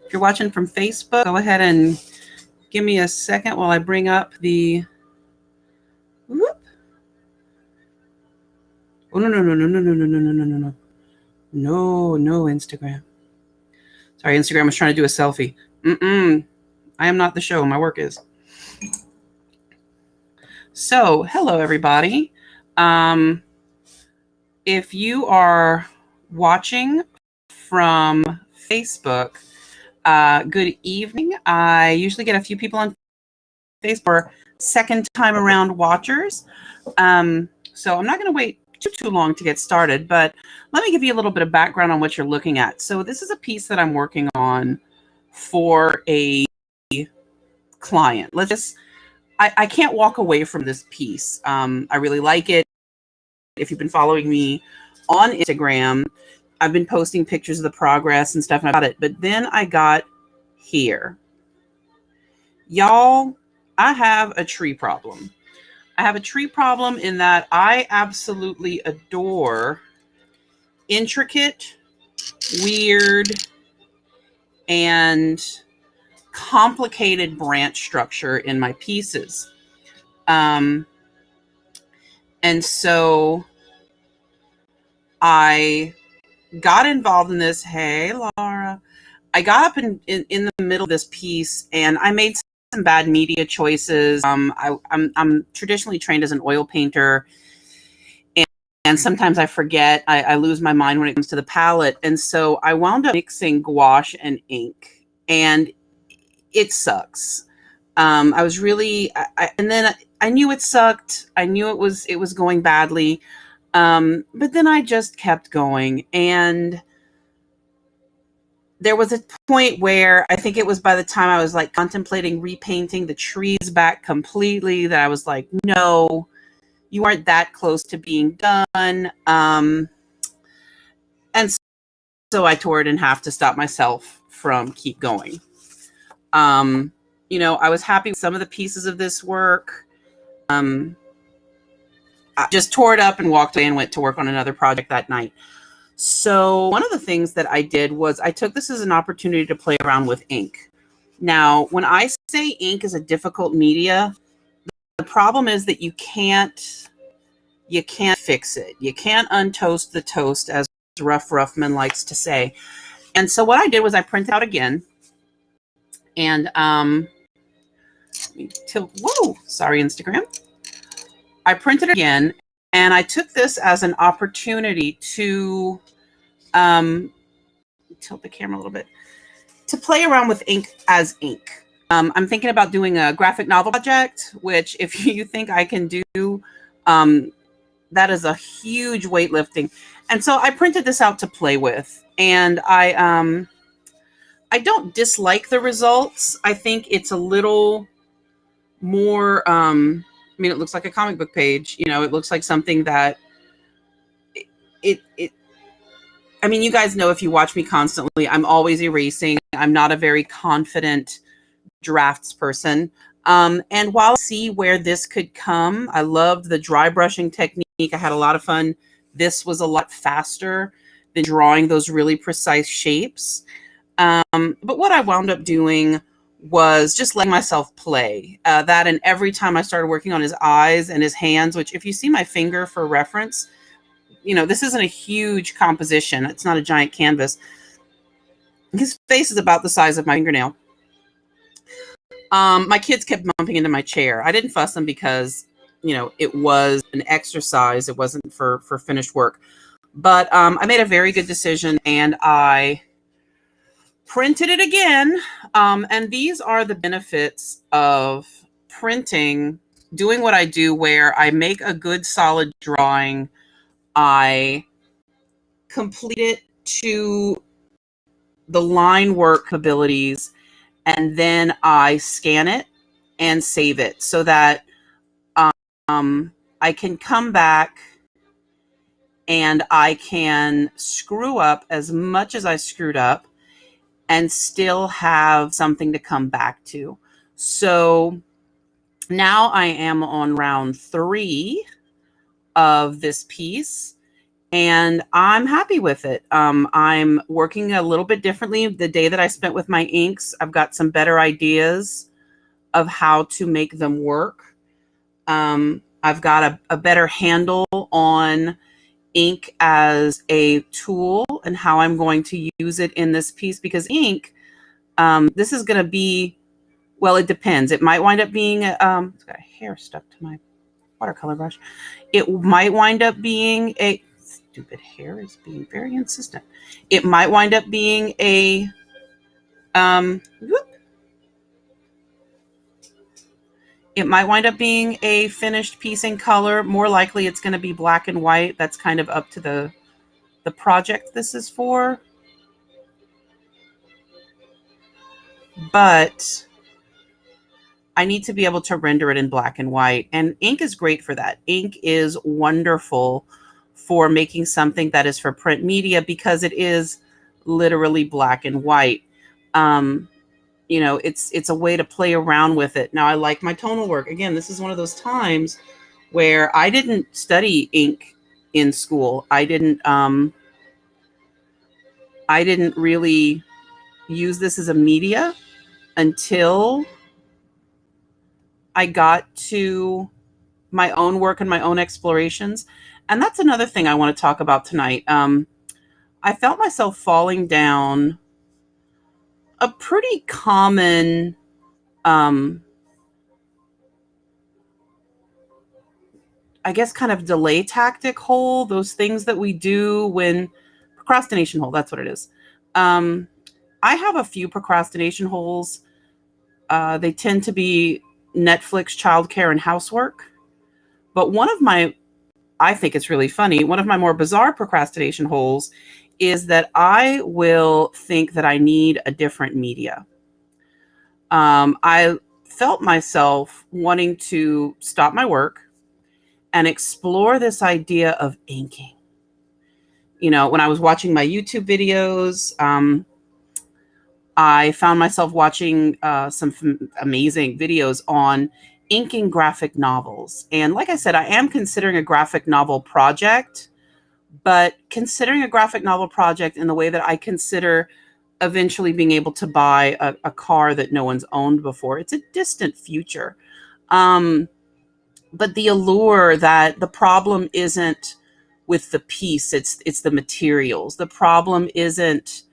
If you're watching from Facebook, go ahead and give me a second while I bring up the. Whoop. Oh no no no no no no no no no no no no Instagram. Sorry, Instagram was trying to do a selfie. I am not the show. My work is. So, hello everybody. Um, if you are watching from Facebook, good evening. I usually get a few people on Facebook for second time around watchers. So I'm not going to wait too long to get started, but let me give you a little bit of background on what you're looking at. So this is a piece that I'm working on for a client. I can't walk away from this piece. I really like it. If you've been following me on Instagram, I've been posting pictures of the progress and stuff about it. But then I got here. Y'all, I have a tree problem. I have a tree problem in that I absolutely adore intricate, weird, and complicated branch structure in my pieces. Um, and so I got involved in this. Hey, Laura. I got up in the middle of this piece and I made some bad media choices. I'm traditionally trained as an oil painter, and sometimes I forget. I lose my mind when it comes to the palette, and so I wound up mixing gouache and ink, and it sucks. I was really, and then I knew it sucked. I knew it was going badly, but then I just kept going, and there was a point where I think it was by the time I was like contemplating repainting the trees back completely that I was like, no, you aren't that close to being done. And so I tore it in half to stop myself from keep going. Um, I was happy with some of the pieces of this work. I just tore it up and walked away and went to work on another project that night. So one of the things that I did was I took this as an opportunity to play around with ink. Now, when I say ink is a difficult media, the problem is that you can't fix it. You can't untoast the toast, as Ruff Ruffman likes to say. And so what I did was I printed out again, and whoa, sorry, Instagram. I printed it again, and I took this as an opportunity to tilt the camera a little bit, to play around with ink as ink. I'm thinking about doing a graphic novel project, which if you think I can do, that is a huge weightlifting. And so I printed this out to play with, and I don't dislike the results. I think it's a little more, it looks like a comic book page. It looks like something that you guys know, if you watch me constantly, I'm always erasing. I'm not a very confident drafts person. And while I see where this could come, I loved the dry brushing technique. I had a lot of fun. This was a lot faster than drawing those really precise shapes. But what I wound up doing was just letting myself play. That, and every time I started working on his eyes and his hands, which if you see my finger for reference, this isn't a huge composition. It's not a giant canvas. His face is about the size of my fingernail. My kids kept bumping into my chair. I didn't fuss them because, it was an exercise. It wasn't for finished work. But I made a very good decision, and I printed it again. And these are the benefits of printing, doing what I do, where I make a good solid drawing. I complete it to the line work abilities, and then I scan it and save it so that I can come back and I can screw up as much as I screwed up and still have something to come back to. So now I am on round 3 of this piece, and I'm happy with it. I'm working a little bit differently. The day that I spent with my inks, I've got some better ideas of how to make them work. I've got a better handle on ink as a tool and how I'm going to use it in this piece, because ink, this is going to be, well, it depends. It might wind up being, it's got hair stuck to my watercolor brush. It might wind up being a, stupid hair is being very insistent. It might wind up being a, it might wind up being a finished piece in color. More likely it's going to be black and white. That's kind of up to the project this is for. But I need to be able to render it in black and white. And ink is great for that. Ink is wonderful for making something that is for print media, because it is literally black and white. You know, it's a way to play around with it. Now, I like my tonal work. Again, this is one of those times where I didn't study ink in school. I didn't really use this as a media until I got to my own work and my own explorations. And that's another thing I want to talk about tonight. I felt myself falling down a pretty common I guess kind of delay tactic hole, those things that we do when procrastination hole, that's what it is. I have a few procrastination holes. They tend to be Netflix, childcare, and housework. But one of my, I think it's really funny, one of my more bizarre procrastination holes is that I will think that I need a different media. I felt myself wanting to stop my work and explore this idea of inking. You know, when I was watching my YouTube videos, I found myself watching some amazing videos on inking graphic novels. And like I said, I am considering a graphic novel project, but considering a graphic novel project in the way that I consider eventually being able to buy a car that no one's owned before. It's a distant future. But the allure that the problem isn't with the piece, it's the materials. The problem isn't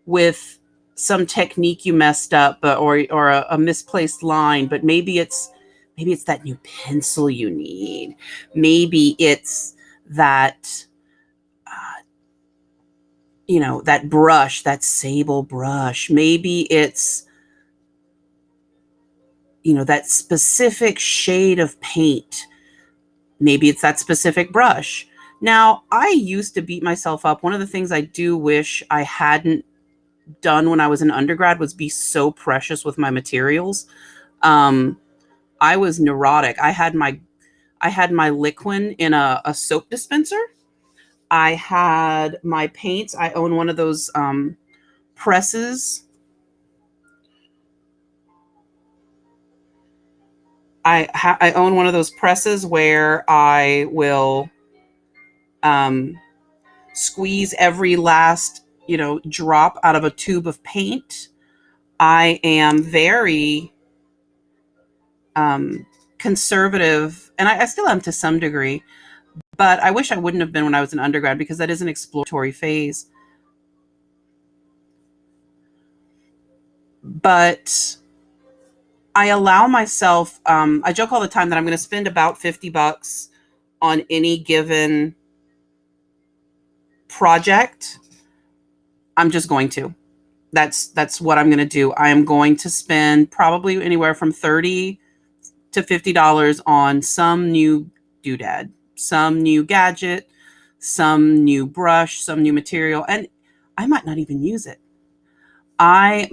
with some technique you messed up, or a misplaced line, but maybe it's that new pencil you need. Maybe it's that you know, that brush, that sable brush. Maybe it's, you know, that specific shade of paint. Maybe it's that specific brush. Now, I used to beat myself up. One of the things I do wish I hadn't done when I was an undergrad was be so precious with my materials. I was neurotic. I had my liquid in a soap dispenser. I had my paints. I own one of those presses. I own one of those presses where I will squeeze every last, you know, drop out of a tube of paint. I am very conservative, and I still am to some degree, but I wish I wouldn't have been when I was an undergrad, because that is an exploratory phase. But I allow myself, I joke all the time that I'm going to spend about $50 on any given project. I'm just going to. That's what I'm going to do. I am going to spend probably anywhere from $30 to $50 on some new doodad, some new gadget, some new brush, some new material, and I might not even use it. It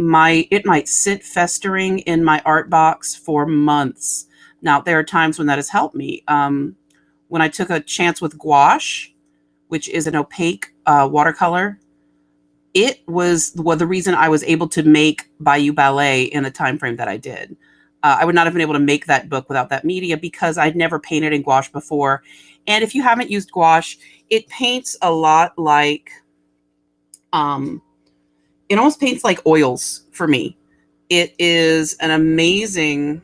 might sit festering in my art box for months. Now, there are times when that has helped me. When I took a chance with gouache, which is an opaque watercolor, it was the reason I was able to make Bayou Ballet in the time frame that I did. I would not have been able to make that book without that media, because I'd never painted in gouache before. And if you haven't used gouache, it paints a lot like, it almost paints like oils for me. It is an amazing,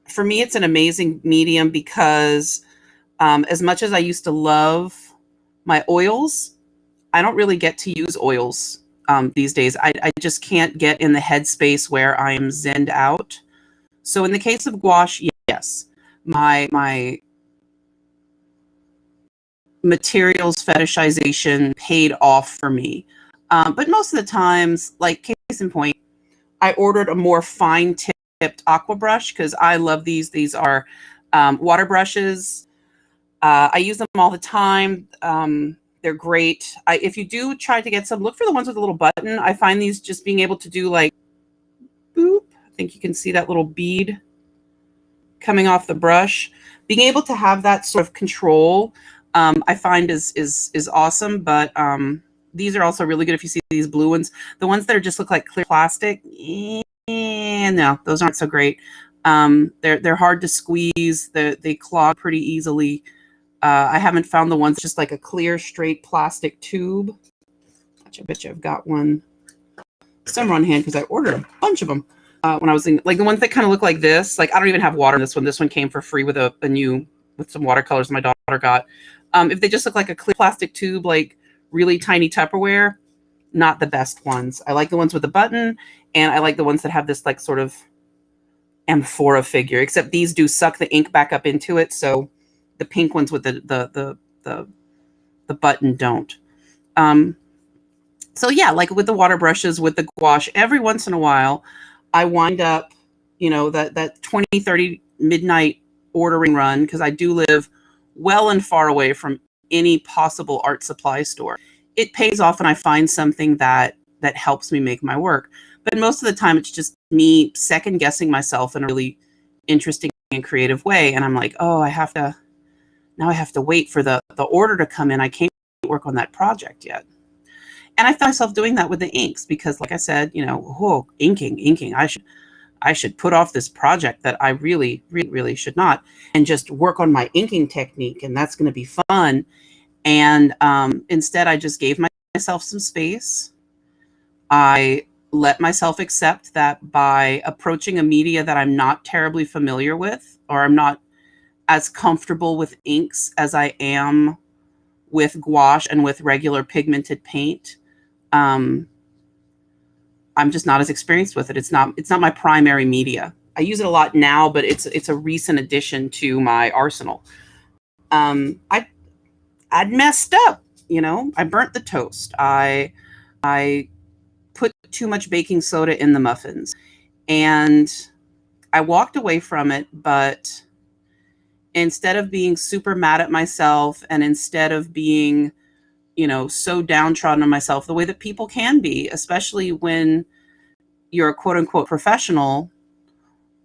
for me, it's an amazing medium because as much as I used to love my oils, I don't really get to use oils these days. I just can't get in the headspace where I am zenned out. So in the case of gouache, yes, my materials fetishization paid off for me. But most of the times, like case in point, I ordered a more fine tipped aqua brush because I love these. These are water brushes. I use them all the time. They're great. If you do try to get some, look for the ones with a little button. I find these just being able to do like, boop. I think you can see that little bead coming off the brush. Being able to have that sort of control, I find is awesome. But these are also really good if you see these blue ones. The ones that are just look like clear plastic, no, those aren't so great. They're hard to squeeze. They clog pretty easily. I haven't found the ones just like a clear, straight plastic tube. I bet you I've got one somewhere on hand because I ordered a bunch of them when I was in, like the ones that kind of look like this. Like I don't even have water in this one. This one came for free with with some watercolors my daughter got. If they just look like a clear plastic tube, like really tiny Tupperware, not the best ones. I like the ones with the button, and I like the ones that have this like sort of amphora figure, except these do suck the ink back up into it. So the pink ones with the button don't. So yeah, like with the water brushes, with the gouache, every once in a while, I wind up, that 20, 30 midnight ordering run, because I do live well and far away from any possible art supply store. It pays off and I find something that helps me make my work. But most of the time, it's just me second guessing myself in a really interesting and creative way. And I'm like, oh, I have to wait for the order to come in. I can't work on that project yet. And I found myself doing that with the inks because, like I said, inking. I should put off this project that I really, really, really should not, and just work on my inking technique, and that's going to be fun. And instead, I just gave myself some space. I let myself accept that by approaching a media that I'm not terribly familiar with, or I'm not as comfortable with inks as I am with gouache and with regular pigmented paint, I'm just not as experienced with it. It's not my primary media. I use it a lot now, but it's a recent addition to my arsenal. I'd messed up, I burnt the toast. I put too much baking soda in the muffins, and I walked away from it, but instead of being super mad at myself, and instead of being, so downtrodden on myself, the way that people can be, especially when you're a quote unquote professional,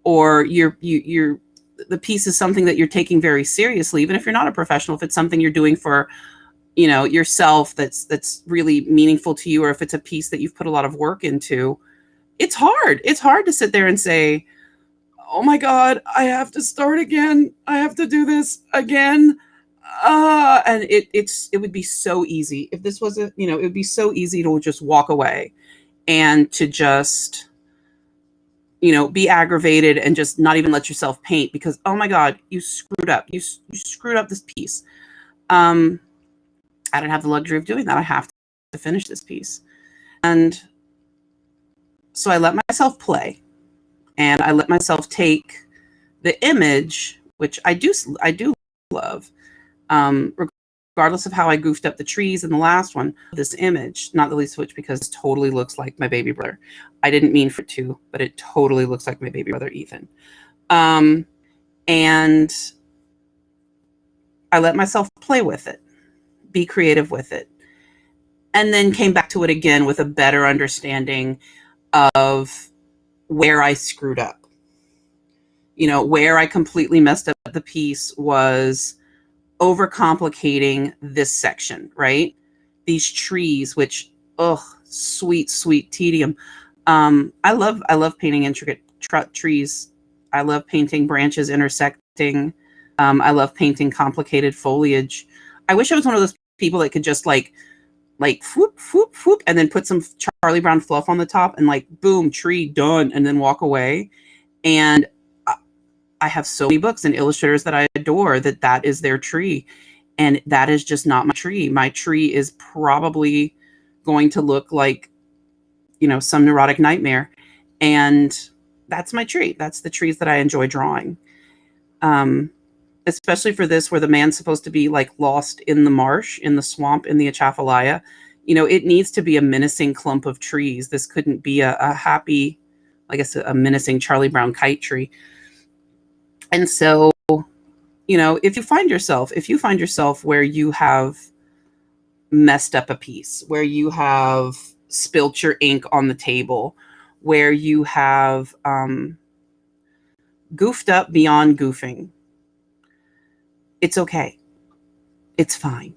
or you're the piece is something that you're taking very seriously, even if you're not a professional, if it's something you're doing for, yourself, that's really meaningful to you, or if it's a piece that you've put a lot of work into, it's hard. It's hard to sit there and say, oh my God, I have to start again. I have to do this again. And it would be so easy if this wasn't, it would be so easy to just walk away and to just, be aggravated and just not even let yourself paint because, oh my God, you screwed up. You screwed up this piece. I don't have the luxury of doing that. I have to finish this piece. And so I let myself play, and I let myself take the image, which I do love, regardless of how I goofed up the trees in the last one, this image, not the least of which because it totally looks like my baby brother. I didn't mean for it to, but it totally looks like my baby brother, Ethan. And I let myself play with it, be creative with it, and then came back to it again with a better understanding of where I screwed up. Where I completely messed up the piece was overcomplicating this section, right? These trees, which, sweet, sweet tedium. I love painting intricate trees. I love painting branches intersecting. I love painting complicated foliage. I wish I was one of those people that could just like whoop, whoop, whoop, and then put some Charlie Brown fluff on the top and like, boom, tree done, and then walk away. And I have so many books and illustrators that I adore that is their tree. And that is just not my tree. My tree is probably going to look like, some neurotic nightmare. And that's my tree. That's the trees that I enjoy drawing. Especially for this, where the man's supposed to be like lost in the marsh, in the swamp, in the Atchafalaya. It needs to be a menacing clump of trees. This couldn't be a happy, I guess, a menacing Charlie Brown kite tree. And so, if you find yourself where you have messed up a piece, where you have spilt your ink on the table, where you have goofed up beyond goofing, it's okay. It's fine.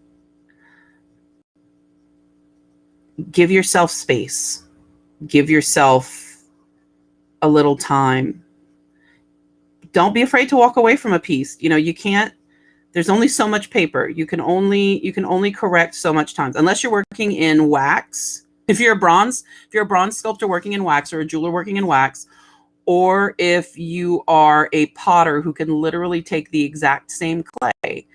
Give yourself space. Give yourself a little time. Don't be afraid to walk away from a piece. You can't, there's only so much paper. You can only correct so much times, unless you're working in wax. If you're a bronze sculptor working in wax, or a jeweler working in wax, or if you are a potter who can literally take the exact same clay,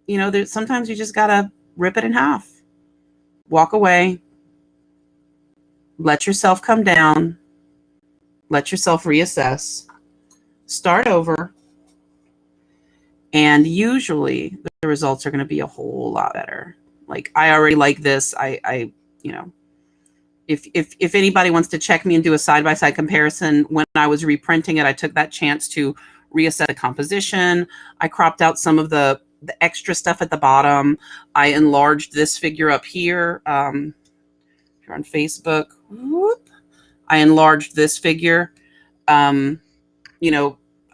there's sometimes you just gotta rip it in half, walk away, let yourself come down, let yourself reassess, start over, and usually the results are going to be a whole lot better. Like, I already like this. If anybody wants to check me and do a side-by-side comparison, when I was reprinting it, I took that chance to reassess the composition. I cropped out some of the extra stuff at the bottom. I enlarged this figure up here. If you're on Facebook, whoop, I enlarged this figure.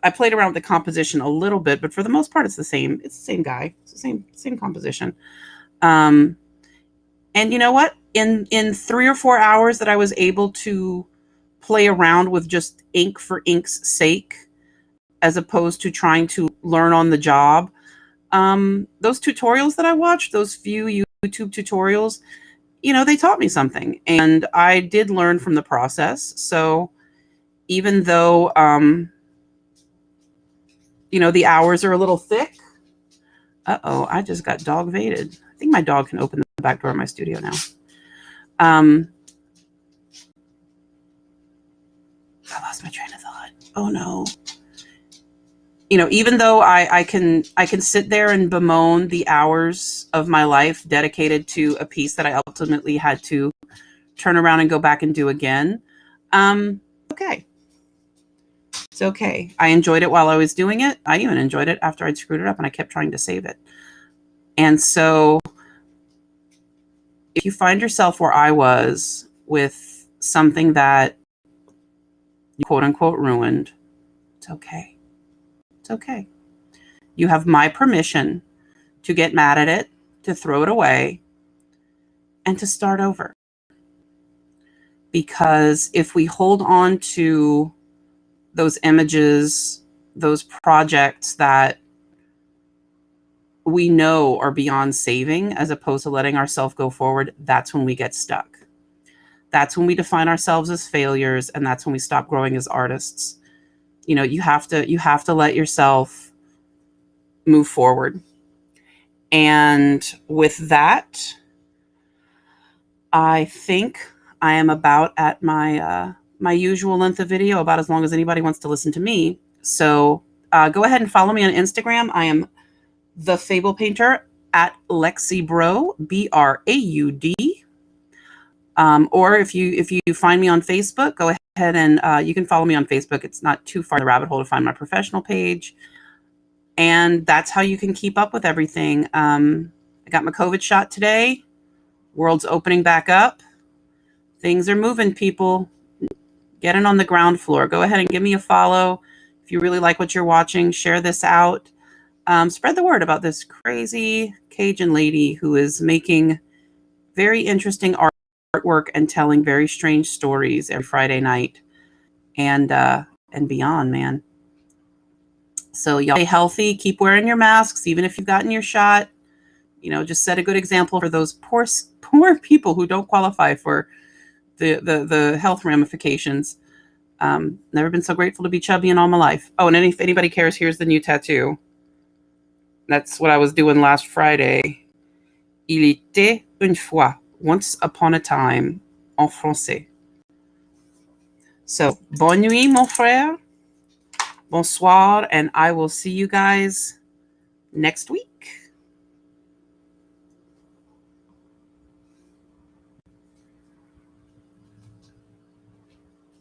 I played around with the composition a little bit, but for the most part, it's the same. It's the same guy. It's the same composition. And you know what? In 3 or 4 hours that I was able to play around with just ink for ink's sake, as opposed to trying to learn on the job, those tutorials that I watched, those few YouTube tutorials, they taught me something, and I did learn from the process. So even though, the hours are a little thick. Uh-oh, I just got dog vated. I think my dog can open the back door of my studio now. I lost my train of thought. Oh no. Even though I can sit there and bemoan the hours of my life dedicated to a piece that I ultimately had to turn around and go back and do again. Okay. It's okay. I enjoyed it while I was doing it. I even enjoyed it after I'd screwed it up, and I kept trying to save it. And so if you find yourself where I was with something that you quote unquote ruined, it's okay. It's okay. You have my permission to get mad at it, to throw it away, and to start over. Because if we hold on to those images, those projects that we know are beyond saving, as opposed to letting ourselves go forward, that's when we get stuck. That's when we define ourselves as failures, and that's when we stop growing as artists. You have to let yourself move forward. And with that, I think I am about at my my usual length of video, about as long as anybody wants to listen to me. So go ahead and follow me on Instagram. I am The Fable Painter, at LexiBraud, BRAUD. Or if you find me on Facebook, go ahead and you can follow me on Facebook. It's not too far in the rabbit hole to find my professional page. And that's how you can keep up with everything. I got my COVID shot today. World's opening back up. Things are moving, people. Get in on the ground floor. Go ahead and give me a follow. If you really like what you're watching, share this out. Spread the word about this crazy Cajun lady who is making very interesting artwork and telling very strange stories every Friday night and beyond, man. So y'all stay healthy, keep wearing your masks, even if you've gotten your shot. Just set a good example for those poor people who don't qualify for the health ramifications. Never been so grateful to be chubby in all my life. Oh, and if anybody cares, here's the new tattoo. That's what I was doing last Friday. Il était une fois, once upon a time, en français. So, bonne nuit, mon frère. Bonsoir, and I will see you guys next week.